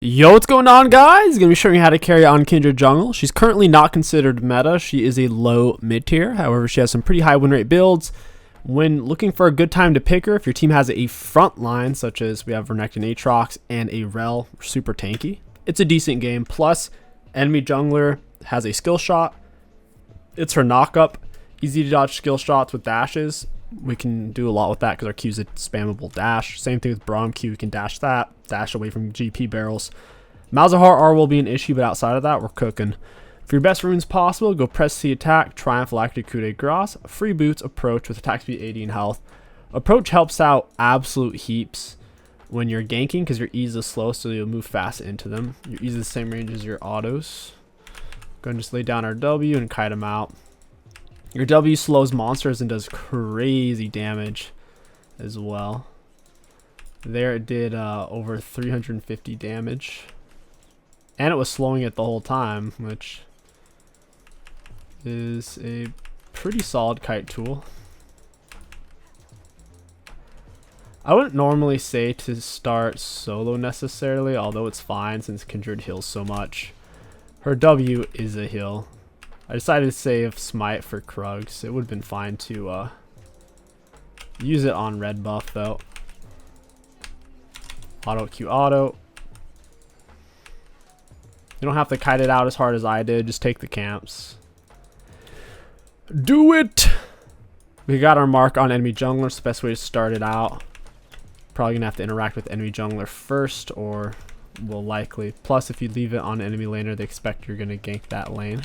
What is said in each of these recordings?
Yo, what's going on, guys? Gonna be showing you how to carry on Kindred jungle. She's currently not considered meta. She is a low mid tier. However, she has some pretty high win rate builds. When looking for a good time to pick her, if your team has a front line, such as we have Renekton Aatrox and a Rel, super tanky, it's a decent game. Plus, enemy jungler has a skill shot. It's her knockup. Easy to dodge skill shots with dashes. We can do a lot with that because our Q is a spammable dash. Same thing with Braum Q. We can dash that, dash away from GP barrels. Malzahar R will be an issue, but outside of that, we're cooking. For your best runes possible, go press C attack, Triumph, Lactic, Coup de Grace, free boots, approach with attack speed 80 and health. Approach helps out absolute heaps when you're ganking because your E is slow, so you'll move fast into them. Your E is the same range as your autos. Go and just lay down our W and kite them out. Your W slows monsters and does crazy damage as well. There it did over 350 damage. And it was slowing it the whole time, which is a pretty solid kite tool. I wouldn't normally say to start solo necessarily, although it's fine since Kindred heals so much. Her W is a heal. I decided to save Smite for Krugs. It would have been fine to use it on red buff though. Auto Q auto. You don't have to kite it out as hard as I did. Just take the camps. Do it! We got our mark on enemy jungler. It's the best way to start it out. Probably gonna have to interact with enemy jungler first, or will likely. Plus, if you leave it on enemy laner, they expect you're gonna gank that lane.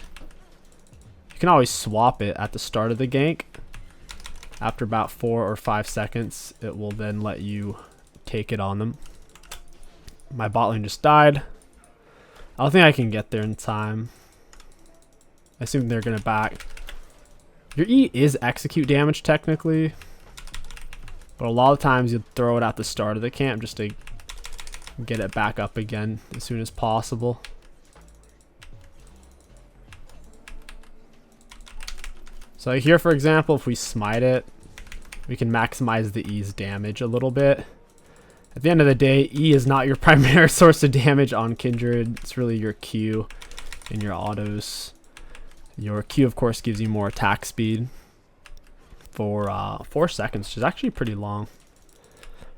You can always swap it at the start of the gank. After about 4 or 5 seconds, it will then let you take it on them. My bot lane just died. I don't think I can get there in time. I assume they're gonna back. Your E is execute damage technically, but a lot of times you'll throw it at the start of the camp just to get it back up again as soon as possible. So here, for example, if we smite it, we can maximize the E's damage a little bit. At the end of the day, E is not your primary source of damage on Kindred. It's really your Q and your autos. Your Q, of course, gives you more attack speed for 4 seconds, which is actually pretty long.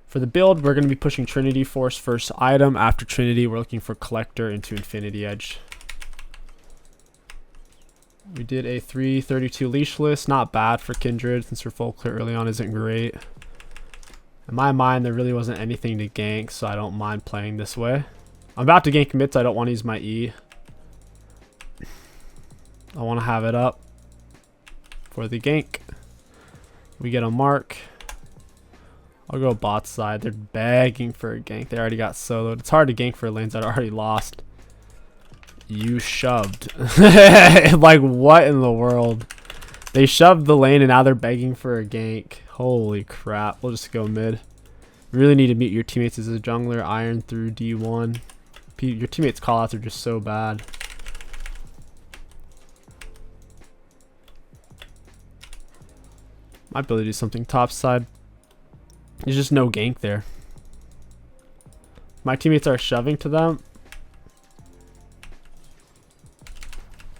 For the build, we're going to be pushing Trinity Force first item. After Trinity, we're looking for Collector into Infinity Edge. We did a 332 leashless, not bad for Kindred since her full clear early on isn't great. In my mind, there really wasn't anything to gank, so I don't mind playing this way. I'm about to gank mid, so I don't want to use my E. I want to have it up for the gank. We get a mark. I'll go bot side. They're begging for a gank. They already got soloed. It's hard to gank for lanes that are already lost. You shoved. Like, what in the world? They shoved the lane and now they're begging for a gank. Holy crap. We'll just go mid. You really need to meet your teammates as a jungler. Iron through D1. Your teammates' callouts are just so bad. Might be able to do something top side. There's just no gank there. My teammates are shoving to them.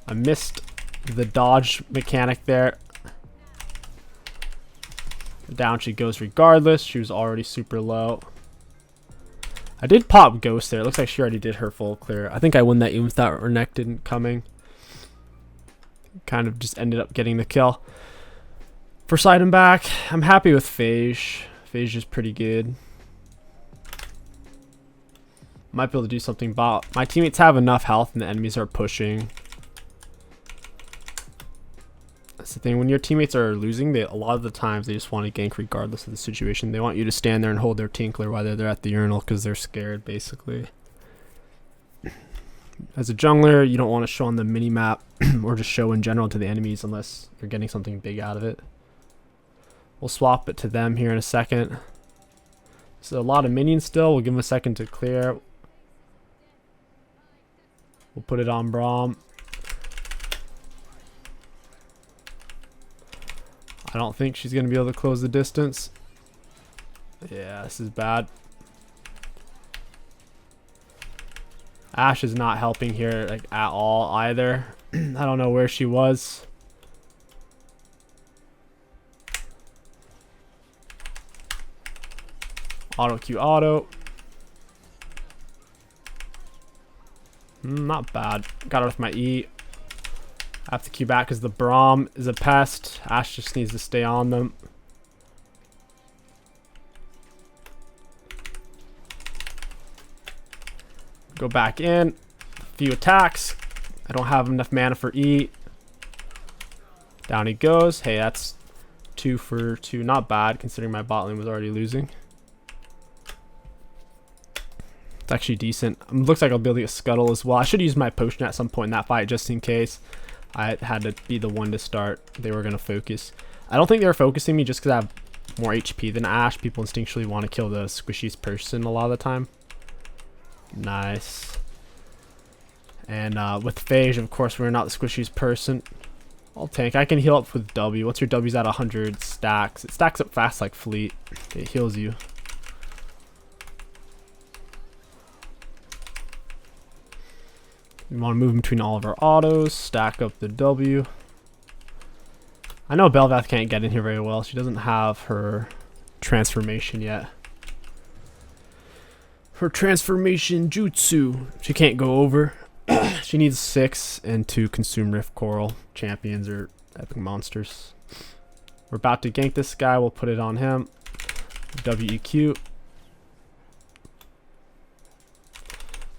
I missed the dodge mechanic there. Down she goes regardless. She was already super low. I did pop Ghost there. It looks like she already did her full clear. I think I won that even without Renekton coming. Kind of just ended up getting the kill. First item back. I'm happy with Phage. Phage is pretty good. Might be able to do something bot. My teammates have enough health and the enemies are pushing. That's the thing, when your teammates are losing, a lot of the times they just want to gank regardless of the situation. They want you to stand there and hold their Tinkler while they're at the urinal because they're scared, basically. As a jungler, you don't want to show on the mini-map or just show in general to the enemies unless you're getting something big out of it. We'll swap it to them here in a second. So a lot of minions still. We'll give them a second to clear. We'll put it on Braum. I don't think she's going to be able to close the distance. Yeah, this is bad. Ashe is not helping here like at all either. I don't know where she was. Auto Q auto. Not bad. Got it with my E. I have to Q back because the Braum is a pest. Ashe just needs to stay on them. Go back in. Few attacks. I don't have enough mana for E. Down he goes. Hey, that's 2 for 2. Not bad considering my bot lane was already losing. It's actually decent. Looks like I'll be able to get Scuttle as well. I should use my potion at some point in that fight just in case. I had to be the one to start. They were going to focus. I don't think they were focusing me just because I have more HP than Ashe. People instinctually want to kill the squishiest person a lot of the time. Nice. And with Phage, of course, we're not the squishiest person. I'll tank. I can heal up with W. Once your W's at 100 stacks, it stacks up fast like Fleet. It heals you. We want to move between all of our autos, stack up the W. I know Bel'Veth can't get in here very well. She doesn't have her transformation yet. Her transformation jutsu. She can't go over. She needs 6 and to consume Rift Coral. Champions or epic monsters. We're about to gank this guy. We'll put it on him. WEQ.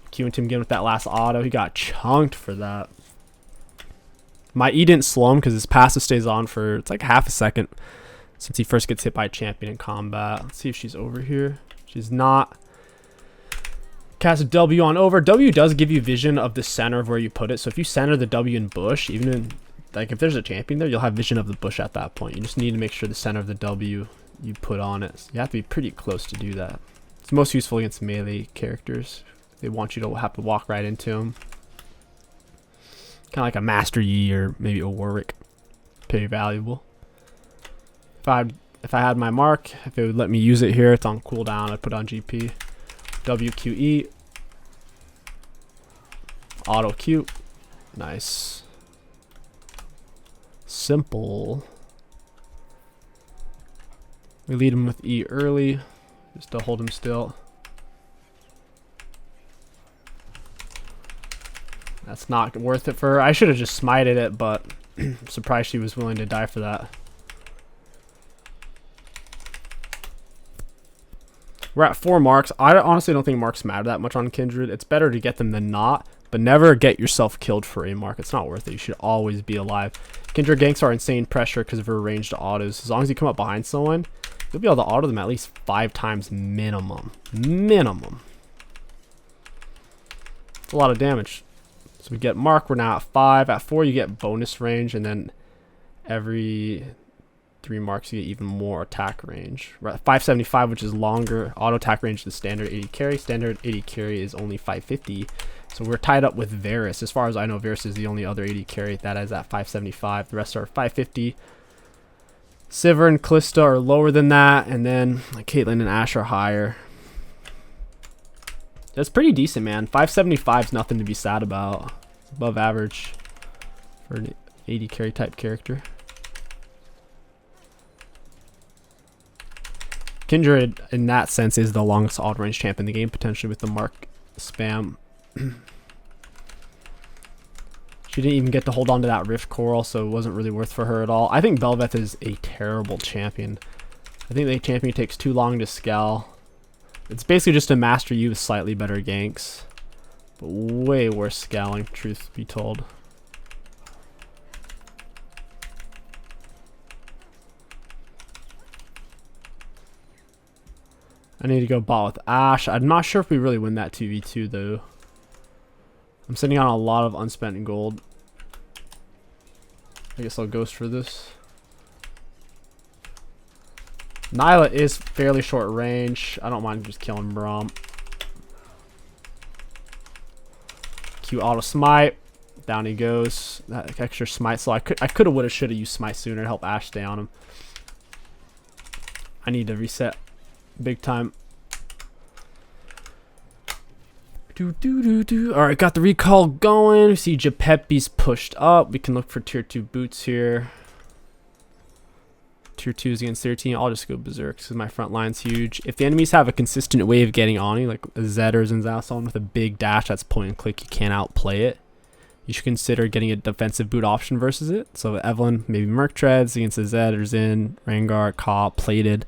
Q into him again with that last auto. He got chunked for that. My E didn't slow him because his passive stays on for it's like half a second since he first gets hit by a champion in combat. Let's see if she's over here. She's not. Cast a W on over. W does give you vision of the center of where you put it. So if you center the W in bush, even in like if there's a champion there, you'll have vision of the bush at that point. You just need to make sure the center of the W you put on it. So you have to be pretty close to do that. It's most useful against melee characters. They want you to have to walk right into them. Kind of like a Master Yi or maybe a Warwick. Pretty valuable. If I had my mark, if it would let me use it here, it's on cooldown. I'd put on GP. WQE. Auto Q. Nice. Simple. We lead him with E early, just to hold him still. That's not worth it for her. I should have just smited it, but I'm surprised she was willing to die for that. We're at 4 marks. I honestly don't think marks matter that much on Kindred. It's better to get them than not, but never get yourself killed for a mark. It's not worth it. You should always be alive. Kindred ganks are insane pressure because of her ranged autos. As long as you come up behind someone, you'll be able to auto them at least 5 times minimum. Minimum. It's a lot of damage. So we get mark. We're now at 5. At 4, you get bonus range, and then every 3 marks you get even more attack range. We're at 575, which is longer. Auto attack range than standard 80 carry. Standard 80 carry is only 550. So we're tied up with Varus. As far as I know, Varus is the only other 80 carry that is at 575. The rest are 550. Sivir and Kalista are lower than that, and then like Caitlyn and Ashe are higher. That's pretty decent, man. 575 is nothing to be sad about. It's above average for an 80 carry type character. Kindred, in that sense, is the longest auto range champ in the game, potentially with the mark spam. She didn't even get to hold on to that Rift Coral, so it wasn't really worth for her at all. I think Bel'Veth is a terrible champion. I think the champion takes too long to scale. It's basically just a Master Yi with slightly better ganks, but way worse scaling, truth be told. I need to go bot with Ashe. I'm not sure if we really win that 2v2 though. I'm sitting on a lot of unspent gold. I guess I'll ghost for this. Nyla is fairly short range. I don't mind just killing Braum. Q auto smite. Down he goes. That extra smite. So I could have, would have, should have used smite sooner to help Ashe stay on him. I need to reset big time. Alright, got the recall going. We see Geppetti's pushed up. We can look for tier 2 boots here. Tier 2s against 13. I'll just go Berserk because my front line's huge. If the enemies have a consistent way of getting on you, like a Zed or Zinzasson with a big dash that's point and click, you can't outplay it. You should consider getting a defensive boot option versus it. So Evelyn, maybe Merc Treads against a Zed or Zin, Rengar, Ka, Plated.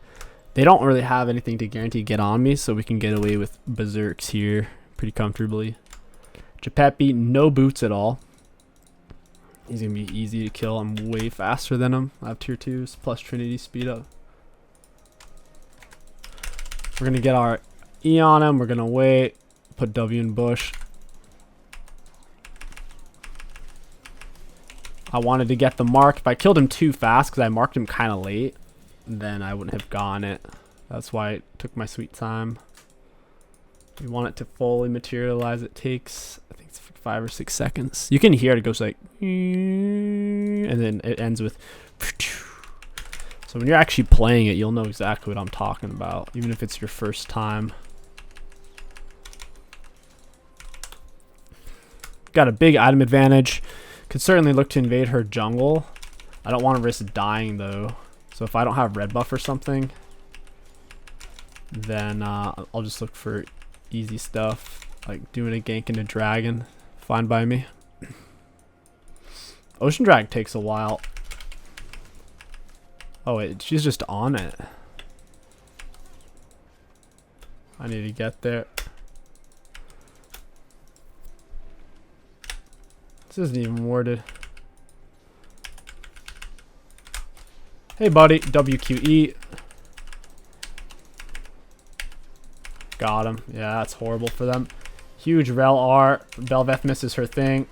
They don't really have anything to guarantee get on me, so we can get away with Berserks here pretty comfortably. Geppetto, no boots at all. He's going to be easy to kill. I'm way faster than him. I have tier 2s plus Trinity speed up. We're going to get our E on him. We're going to wait. Put W in bush. I wanted to get the mark. If I killed him too fast because I marked him kind of late, then I wouldn't have gotten it. That's why it took my sweet time. We want it to fully materialize. It takes, I think it's 5 or 6 seconds. You can hear it. It goes like, and then it ends with. So when you're actually playing it, you'll know exactly what I'm talking about, even if it's your first time. Got a big item advantage. Could certainly look to invade her jungle. I don't want to risk dying though. So if I don't have red buff or something, then I'll just look for easy stuff, like doing a gank into dragon. Fine by me. Ocean drag takes a while. Oh wait, she's just on it. I need to get there. This isn't even worded. Hey buddy, WQE. Got him. Yeah, that's horrible for them. Huge Rel R. Belveth misses her thing.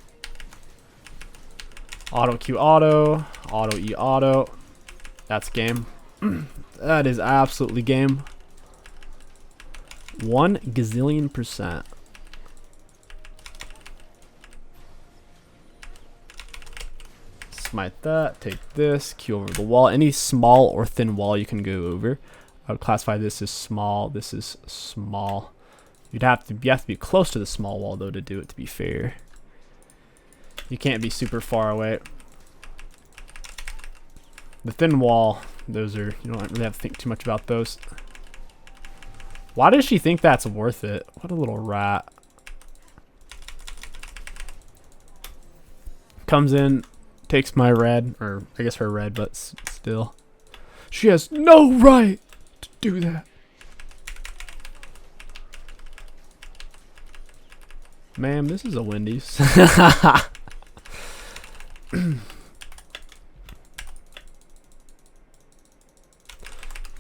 Auto Q auto. Auto E auto. That's game. That is absolutely game. 1 gazillion %. Smite that. Take this. Q over the wall. Any small or thin wall you can go over. I would classify this as small. This is small. You have to be close to the small wall though to do it, to be fair. You can't be super far away. The thin wall, those are, you don't really have to think too much about those. Why does she think that's worth it? What a little rat. Comes in, takes my red, or I guess her red, but still. She has no right to do that. Ma'am, this is a Wendy's.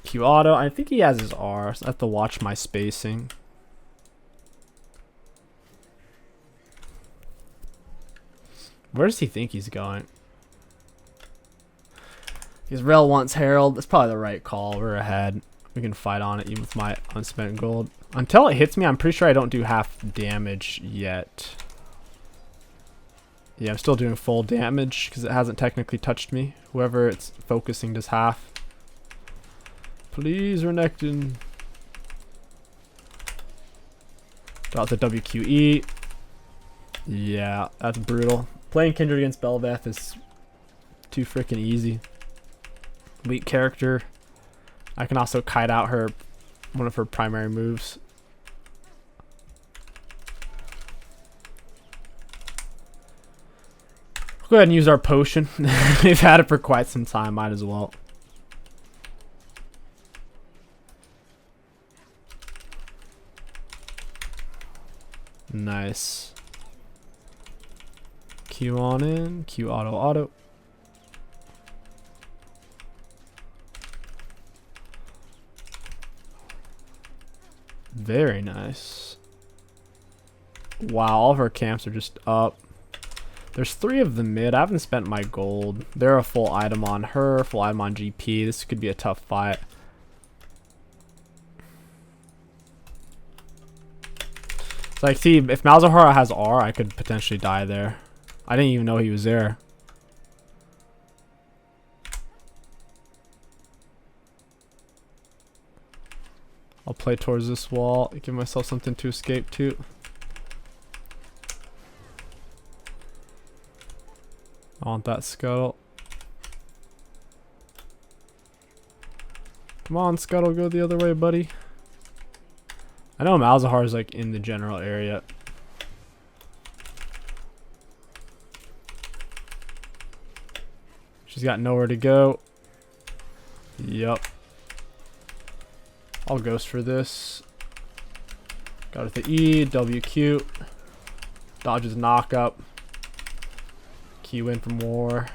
Q auto. I think he has his R, so I have to watch my spacing. Where does he think he's going? His Rel wants Herald. That's probably the right call. We're ahead. We can fight on it even with my unspent gold. Until it hits me, I'm pretty sure I don't do half damage yet. Yeah, I'm still doing full damage because it hasn't technically touched me. Whoever it's focusing does half. Please, Renekton. Got the WQE. Yeah, that's brutal. Playing Kindred against Belveth is too freaking easy. Weak character. I can also kite out her, one of her primary moves. We'll go ahead and use our potion. We've had it for quite some time. Might as well. Nice. Q on in. Q auto auto. Very nice. Wow, all of our camps are just up. There's 3 of the mid. I haven't spent my gold. They're a full item on her, full item on GP. This could be a tough fight. It's like, see, if Malzahar has R, I could potentially die there. I didn't even know he was there. I'll play towards this wall, give myself something to escape to. I want that Scuttle. Come on, Scuttle, go the other way, buddy. I know Malzahar is like in the general area. She's got nowhere to go. Yup. I'll ghost for this. Got it with the E, WQ. Dodges knock up. Q in for more.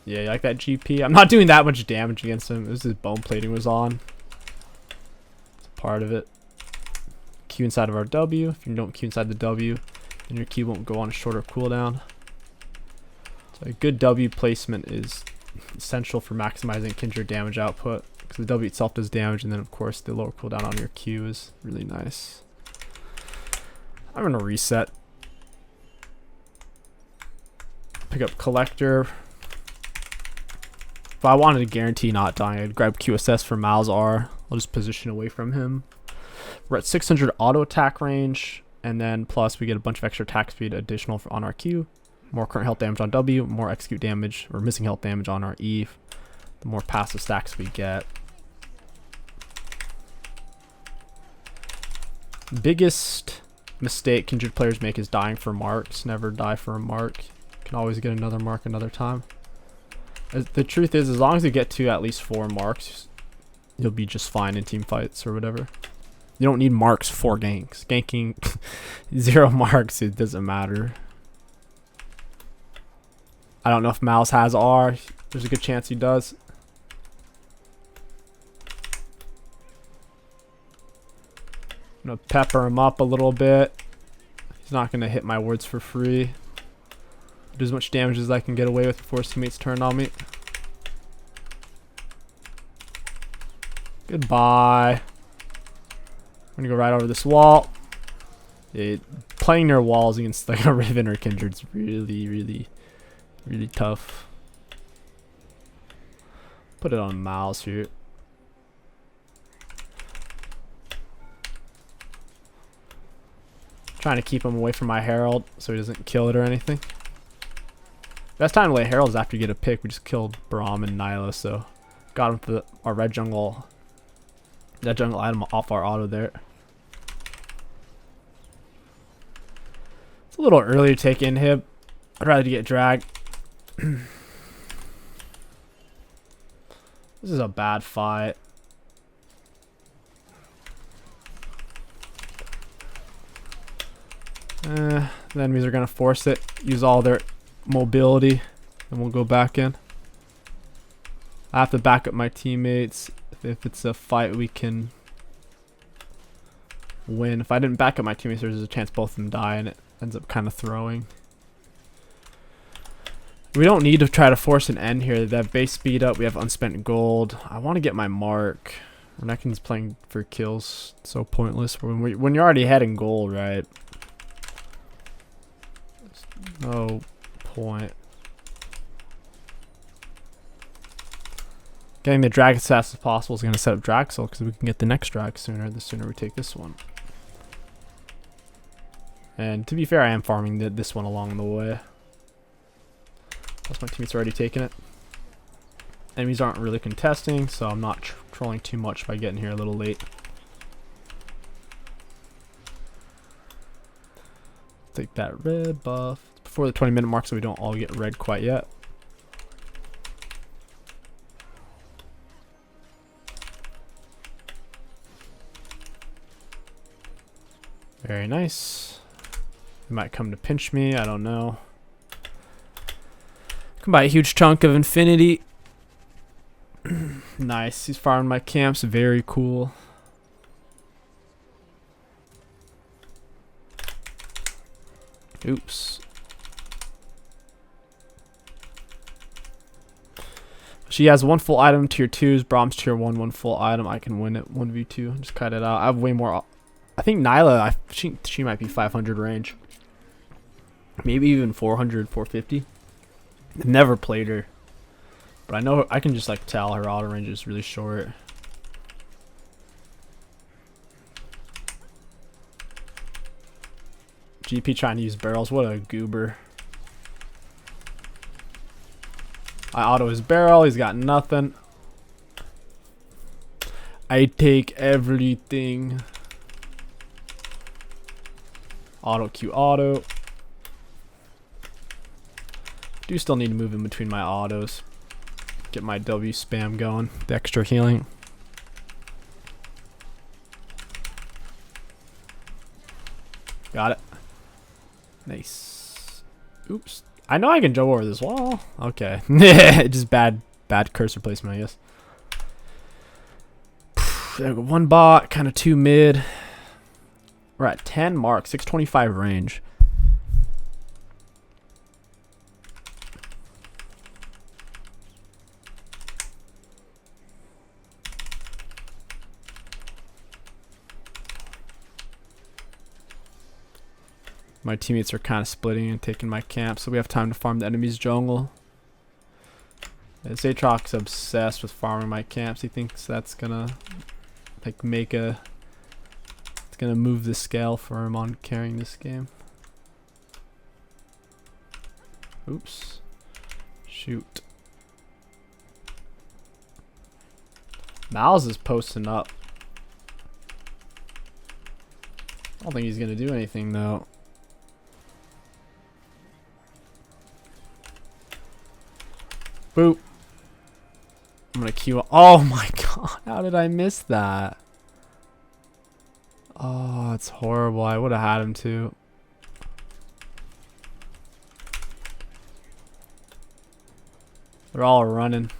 Yeah, you like that GP? I'm not doing that much damage against him. This is bone plating was on. It's a part of it. Q inside of our W. If you don't Q inside the W, then your Q won't go on a shorter cooldown. So a good W placement is essential for maximizing Kindred damage output, because the W itself does damage, and then of course the lower cooldown on your Q is really nice. I'm gonna reset. Pick up Collector. If I wanted to guarantee not dying, I'd grab QSS for Malzahar. I'll just position away from him. We're at 600 auto attack range, and then plus we get a bunch of extra attack speed additional on our Q. More current health damage on W, more execute damage or missing health damage on our E. The more passive stacks we get. Biggest mistake Kindred players make is dying for marks. Never die for a mark. You can always get another mark another time. The truth is, as long as you get to at least 4 marks, you'll be just fine in team fights or whatever. You don't need marks for ganks. Ganking 0 marks, it doesn't matter. I don't know if Malz has R. There's a good chance he does. I'm gonna pepper him up a little bit. He's not gonna hit my wards for free. Do as much damage as I can get away with before his teammates turn on me. Goodbye. I'm gonna go right over this wall. Playing near walls against like a Riven or Kindred's really tough. Put it on Malz here. Trying to keep him away from my Herald so he doesn't kill it or anything. Best time to lay Herald is after you get a pick. We just killed Braum and Nyla, so got him for our red jungle. That jungle item off our auto there. It's a little early to take inhib. I'd rather get dragged. This is a bad fight. The enemies are gonna force it. Use all their mobility, and we'll go back in. I have to back up my teammates. If it's a fight we can win. If I didn't back up my teammates, there's a chance both of them die, and it ends up kind of throwing. We don't need to try to force an end here. They have base speed up. We have unspent gold. I want to get my mark. Renekin's playing for kills. So pointless. When you're already heading gold, right? There's no point. Getting the drag as fast as possible is going to set up Draxel, because we can get the next drag sooner. The sooner we take this one. And to be fair, I am farming this one along the way. Plus my teammates are already taking it. Enemies aren't really contesting, so I'm not trolling too much by getting here a little late. Take that red buff. It's before the 20-minute mark, so we don't all get red quite yet. Very nice. He might come to pinch me, I don't know. Can buy a huge chunk of infinity. Nice, he's farming my camps, very cool. Oops. She has 1 full item, tier 2s, Braum's tier 1, 1 full item. I can win it 1v2, just cut it out. I have way more. I think Nyla, she might be 500 range. Maybe even 400, 450. I've never played her. But I know I can just like tell her auto range is really short. GP trying to use barrels. What a goober. I auto his barrel. He's got nothing. I take everything. Auto Q auto. Do still need to move in between my autos. Get my W spam going. The extra healing. Got it. Nice. Oops. I know I can jump over this wall. Okay. Just bad cursor placement, I guess. There we go. One bot, kind of two mid. We're at 10 mark, 625 range. My teammates are kind of splitting and taking my camp, so we have time to farm the enemy's jungle. And Zatroc's obsessed with farming my camps. He thinks that's gonna like it's gonna move the scale for him on carrying this game. Oops. Shoot. Mal's is posting up. I don't think he's gonna do anything though. Boop. I'm gonna queue. Oh my god, how did I miss that? Oh, it's horrible. I would have had him too. They're all running.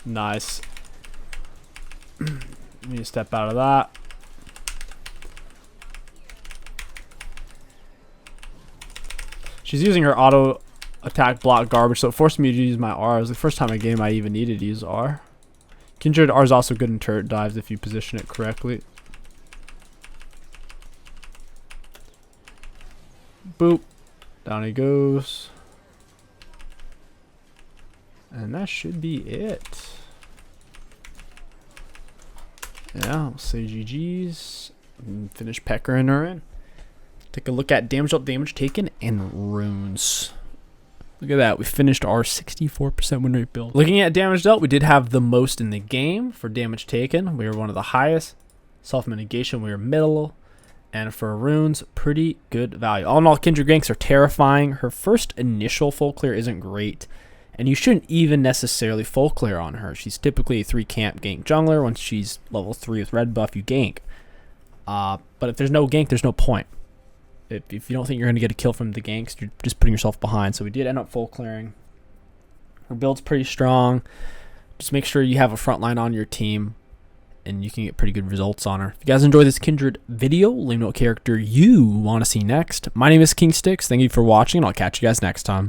Nice. Need to step out of that. She's using her auto attack block garbage, so it forced me to use my R. It was the first time in a game I even needed to use R. Kindred R is also good in turret dives if you position it correctly. Boop. Down he goes. And that should be it. Yeah, we'll say GG's. And finish Pecker and her in. Take a look at damage dealt, damage taken, and runes. Look at that. We finished our 64% win rate build. Looking at damage dealt, we did have the most in the game. For damage taken, we were one of the highest. Self-mitigation, we were middle. And for runes, pretty good value. All in all, Kindred ganks are terrifying. Her first initial full clear isn't great. And you shouldn't even necessarily full clear on her. She's typically a 3 camp gank jungler. Once she's level 3 with red buff, you gank. But if there's no gank, there's no point. If you don't think you're going to get a kill from the ganks, you're just putting yourself behind. So we did end up full clearing. Her build's pretty strong. Just make sure you have a front line on your team, and you can get pretty good results on her. If you guys enjoyed this Kindred video, let me know what character you want to see next. My name is King Sticks. Thank you for watching, and I'll catch you guys next time.